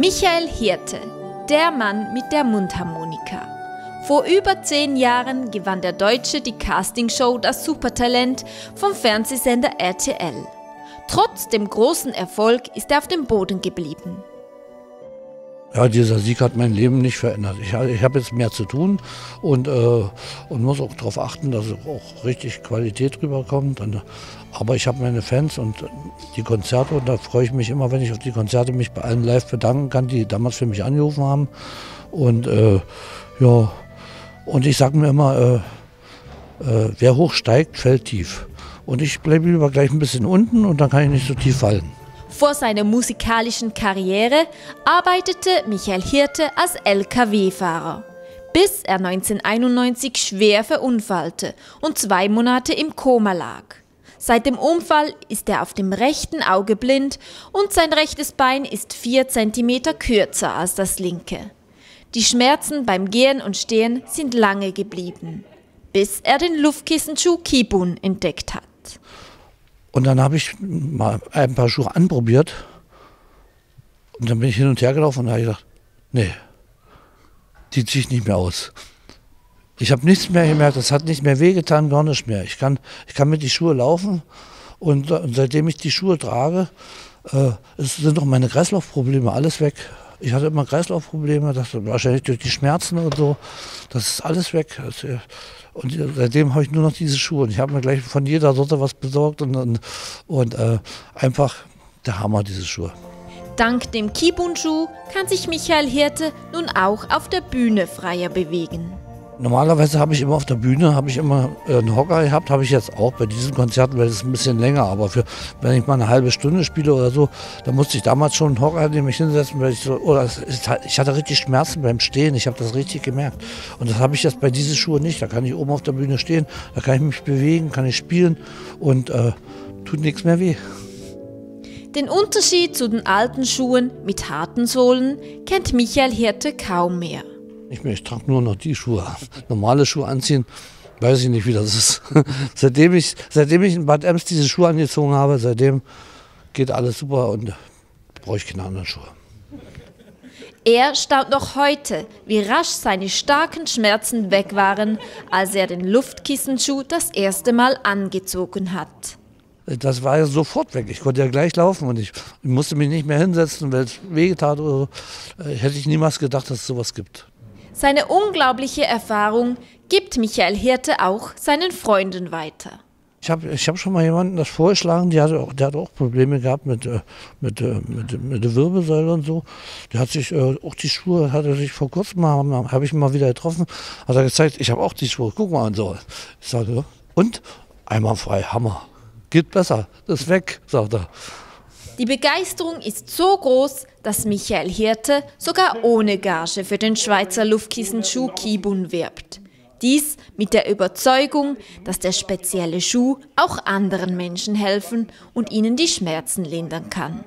Michael Hirte, der Mann mit der Mundharmonika. Vor über 10 Jahren gewann der Deutsche die Castingshow Das Supertalent vom Fernsehsender RTL. Trotz dem großen Erfolg ist er auf dem Boden geblieben. Ja, dieser Sieg hat mein Leben nicht verändert. Ich habe jetzt mehr zu tun und muss auch darauf achten, dass auch richtig Qualität rüberkommt. Aber ich habe meine Fans und die Konzerte, und da freue ich mich immer, wenn ich auf die Konzerte mich bei allen live bedanken kann, die damals für mich angerufen haben. Und ja, und ich sage mir immer, wer hoch steigt, fällt tief. Und ich bleibe lieber gleich ein bisschen unten und dann kann ich nicht so tief fallen. Vor seiner musikalischen Karriere arbeitete Michael Hirte als LKW-Fahrer, bis er 1991 schwer verunfallte und 2 Monate im Koma lag. Seit dem Unfall ist er auf dem rechten Auge blind und sein rechtes Bein ist 4 cm kürzer als das linke. Die Schmerzen beim Gehen und Stehen sind lange geblieben, bis er den Luftkissenschuh Kibun entdeckt hat. Und dann habe ich mal ein paar Schuhe anprobiert und dann bin ich hin und her gelaufen und habe gedacht, nee, die ziehe ich nicht mehr aus. Ich habe nichts mehr gemerkt, das hat nicht mehr wehgetan, gar nichts mehr. Ich kann mit die Schuhe laufen und seitdem ich die Schuhe trage, sind auch meine Kreislaufprobleme alles weg. Ich hatte immer Kreislaufprobleme, das wahrscheinlich durch die Schmerzen und so, das ist alles weg. Und seitdem habe ich nur noch diese Schuhe. Und ich habe mir gleich von jeder Sorte was besorgt und einfach der Hammer, diese Schuhe. Dank dem Kibun-Schuh kann sich Michael Hirte nun auch auf der Bühne freier bewegen. Normalerweise habe ich immer auf der Bühne einen Hocker gehabt, habe ich jetzt auch bei diesen Konzerten, weil es ein bisschen länger, aber wenn ich mal eine halbe Stunde spiele oder so, dann musste ich damals schon einen Hocker nehmen, mich hinsetzen, weil ich hatte richtig Schmerzen beim Stehen, ich habe das richtig gemerkt. Und das habe ich jetzt bei diesen Schuhen nicht, da kann ich oben auf der Bühne stehen, da kann ich mich bewegen, kann ich spielen und tut nichts mehr weh. Den Unterschied zu den alten Schuhen mit harten Sohlen kennt Michael Hirte kaum mehr. Ich trage nur noch die Schuhe. Normale Schuhe anziehen, weiß ich nicht, wie das ist. Seitdem ich in Bad Ems diese Schuhe angezogen habe, seitdem geht alles super und brauche ich keine anderen Schuhe. Er staunt noch heute, wie rasch seine starken Schmerzen weg waren, als er den Luftkissenschuh das erste Mal angezogen hat. Das war ja sofort weg. Ich konnte ja gleich laufen und ich musste mich nicht mehr hinsetzen, weil es wehgetat oder so. Hätte ich niemals gedacht, dass es sowas gibt. Seine unglaubliche Erfahrung gibt Michael Hirte auch seinen Freunden weiter. Ich hab schon mal jemanden das vorgeschlagen, der hat auch Probleme gehabt mit der Wirbelsäule und so. Der hat sich auch die Schuhe, hat er sich vor kurzem mal, habe ich ihn mal wieder getroffen, hat er gezeigt, ich habe auch die Schuhe, guck mal und so. Ich sage, und? Einwandfrei, Hammer. Geht besser, das ist weg, sagt er. Die Begeisterung ist so groß, dass Michael Hirte sogar ohne Gage für den Schweizer Luftkissenschuh Kibun wirbt. Dies mit der Überzeugung, dass der spezielle Schuh auch anderen Menschen helfen und ihnen die Schmerzen lindern kann.